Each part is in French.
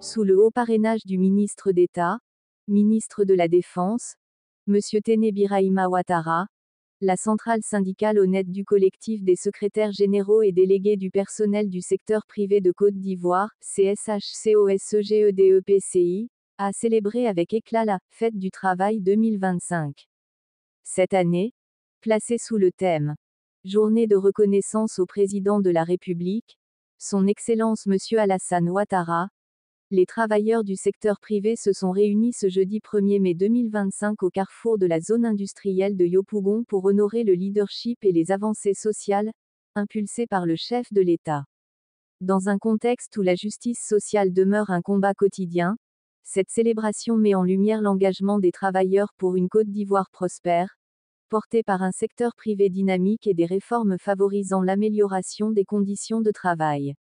sous le haut parrainage du ministre d'État, ministre de la Défense, M. Téné Birahima Ouattara, la centrale syndicale honnête du collectif des secrétaires généraux et délégués du personnel du secteur privé de Côte d'Ivoire, CSHCOSEGEDEPCI, a célébré avec éclat la « Fête du Travail 2025 ». Cette année, placée sous le thème « Journée de reconnaissance au Président de la République, Son Excellence M. Alassane Ouattara », les travailleurs du secteur privé se sont réunis ce jeudi 1er mai 2025 au carrefour de la zone industrielle de Yopougon pour honorer le leadership et les avancées sociales, impulsées par le chef de l'État. Dans un contexte où la justice sociale demeure un combat quotidien, cette célébration met en lumière l'engagement des travailleurs pour une Côte d'Ivoire prospère, portée par un secteur privé dynamique et des réformes favorisant l'amélioration des conditions de travail.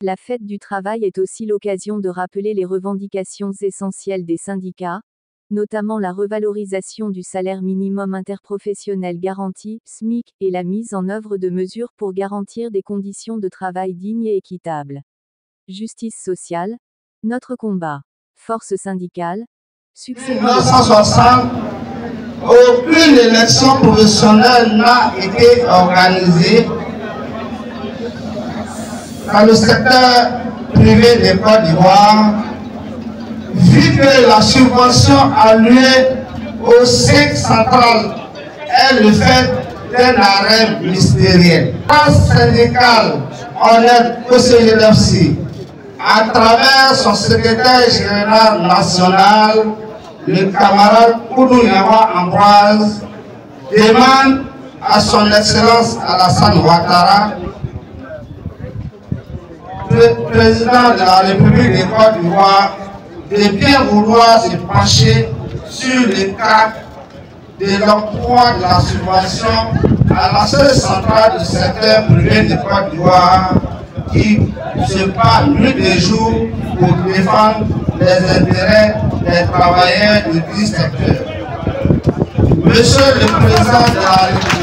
La fête du travail est aussi l'occasion de rappeler les revendications essentielles des syndicats, notamment la revalorisation du salaire minimum interprofessionnel garanti, SMIC, et la mise en œuvre de mesures pour garantir des conditions de travail dignes et équitables. Justice sociale, notre combat. Force syndicale, succès. 1960, aucune élection professionnelle n'a été organisée dans le secteur privé de Côte d'Ivoire, vu que la subvention allouée au SIC central est le fait d'un arrêt ministériel. La syndicale honnête COSEGEDEPCI, à travers son secrétaire général national, le camarade Koudou Nyawa Ambroise, demande à son Excellence Alassane Ouattara, président de la République de Côte d'Ivoire, de bien vouloir se pencher sur le cas de l'octroi de la subvention à la seule centrale du secteur privé de Côte d'Ivoire qui se bat nuit et jour pour défendre les intérêts des travailleurs du dit secteur. Monsieur le Président de la République,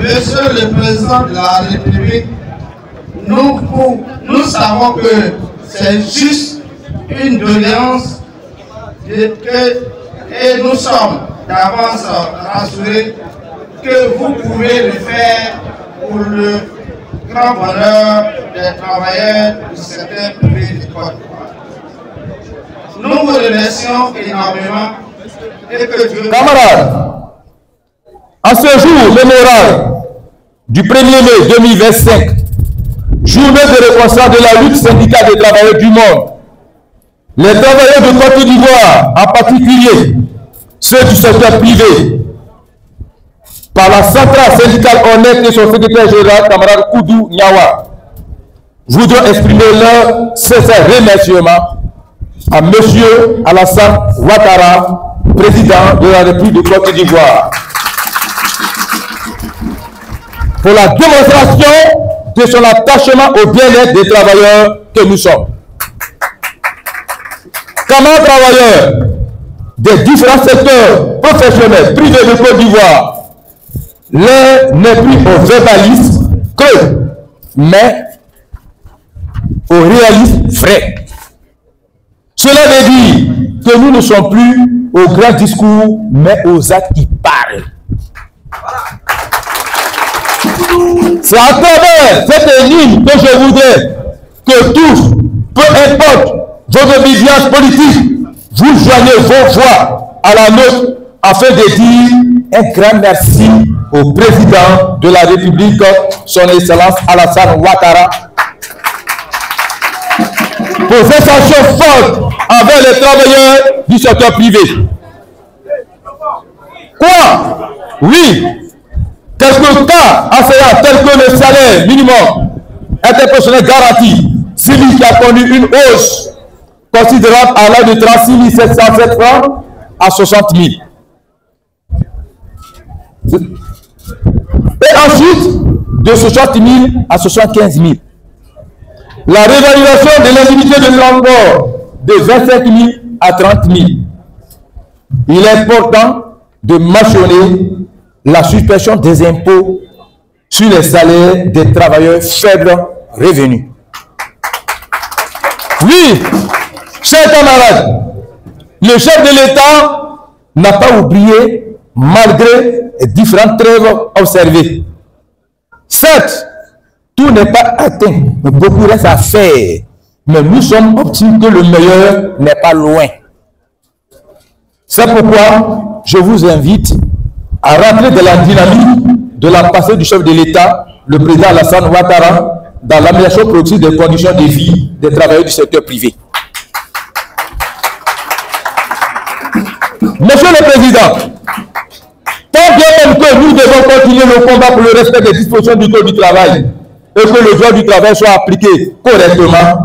Monsieur le Président de la République, nous savons que c'est juste une doléance et nous sommes d'avance rassurés que vous pouvez le faire pour le grand bonheur des travailleurs du secteur privé de Côte d'Ivoire. Nous vous remercions énormément et que Dieu... Camarades, en ce jour mémorable du 1er mai 2025, journée de reconnaissance de la lutte syndicale des travailleurs du monde, les travailleurs de Côte d'Ivoire, en particulier ceux du secteur privé, par la centrale syndicale honnête et son secrétaire général, camarade Koudou Nyawa, voudront exprimer leur sincère remerciement à M. Alassane Ouattara, président de la République de Côte d'Ivoire, pour la démonstration de son attachement au bien-être des travailleurs que nous sommes. Camarades travailleurs des différents secteurs professionnels privés de Côte d'Ivoire, l'un n'est plus au verbalisme creux, mais au réalisme vrai. Cela veut dire que nous ne sommes plus aux grands discours, mais aux actes qui parlent. C'est à travers cette ligne que je voudrais que tous, peu importe votre obédience politique, vous joignez vos voix à la nôtre afin de dire un grand merci au président de la République, son Excellence Alassane Ouattara, pour ses sanctions fortes envers les travailleurs du secteur privé. Quoi? Oui, quelques cas enseignants tels que le salaire minimum interprofessionnel garanti, celui qui a connu une hausse considérable allant de 36 707 francs à 60 000. Et ensuite, de 60 000 à 75 000. La réévaluation de l'indemnité de transport de 25 000 à 30 000. Il est important de mentionner la suppression des impôts sur les salaires des travailleurs faibles revenus. Oui, chers camarades, le chef de l'État n'a pas oublié, malgré les différentes trêves observées. Certes, tout n'est pas atteint, mais beaucoup reste à faire. Mais nous sommes optimistes que le meilleur n'est pas loin. C'est pourquoi je vous invite à rentrer de la dynamique de la passée du chef de l'État, le président Alassane Ouattara, dans l'amélioration progressive des conditions de vie des travailleurs du secteur privé. Monsieur le Président, tant bien même que nous devons continuer le combat pour le respect des dispositions du Code du travail et que le droit du travail soit appliqué correctement,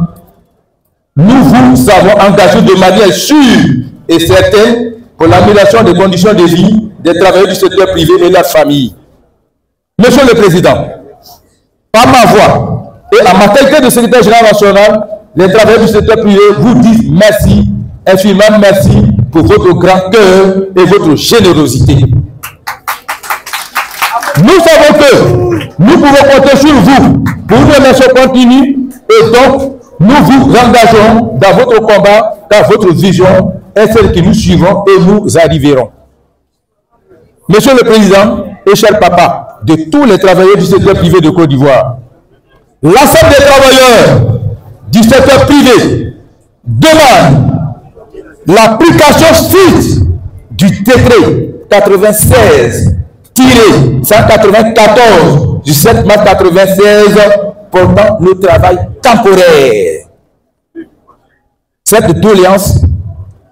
nous vous avons engagé de manière sûre et certaine pour l'amélioration des conditions de vie des travailleurs du secteur privé et de leurs familles. Monsieur le Président, par ma voix et en ma qualité de secrétaire général national, les travailleurs du secteur privé vous disent merci, infiniment merci pour votre grand cœur et votre générosité. Nous savons que nous pouvons compter sur vous pour une relation continue et donc nous vous engageons dans votre combat, car votre vision est celle que nous suivrons et nous arriverons. Monsieur le Président et cher papa de tous les travailleurs du secteur privé de Côte d'Ivoire, l'ensemble des travailleurs du secteur privé demande l'application stricte du décret 96-194 du 7 mars 1996 portant le travail temporaire. Cette doléance,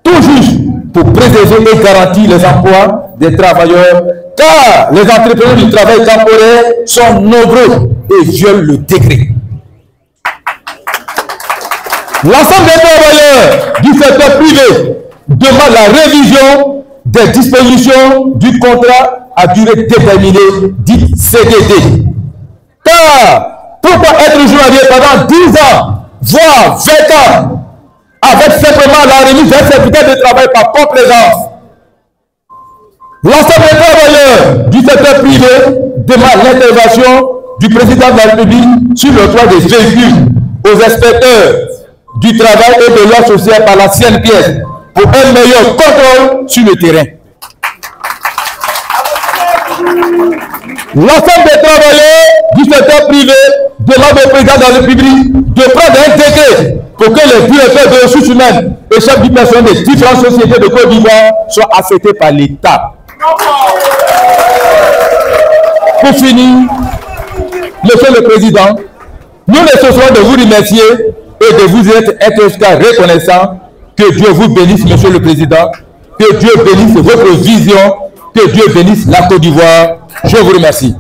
tout juste pour préserver et garantir les emplois des travailleurs, car les entrepreneurs du travail temporaire sont nombreux et violent le décret. L'ensemble des travailleurs du secteur privé demande la révision des dispositions du contrat à durée déterminée, dit CDD. Car pourquoi être journalier pendant 10 ans, voire 20 ans, avec simplement la remise d'un certificat de travail par complaisance? L'ensemble des travailleurs du secteur privé demande l'intervention du président de la République sur le droit des véhicules aux inspecteurs du travail et de l'ordre social par la CNPS pour un meilleur contrôle sur le terrain. L'ensemble des travailleurs du secteur privé demande au président de la République de prendre un décret pour que les directeurs de ressources humaines et chefs du personnel des différentes sociétés de Côte d'Ivoire soient affectés par l'État. Pour finir, Monsieur le Président, nous ne cesserons de vous remercier et de vous être reconnaissant. Que Dieu vous bénisse, Monsieur le Président. Que Dieu bénisse votre vision. Que Dieu bénisse la Côte d'Ivoire. Je vous remercie.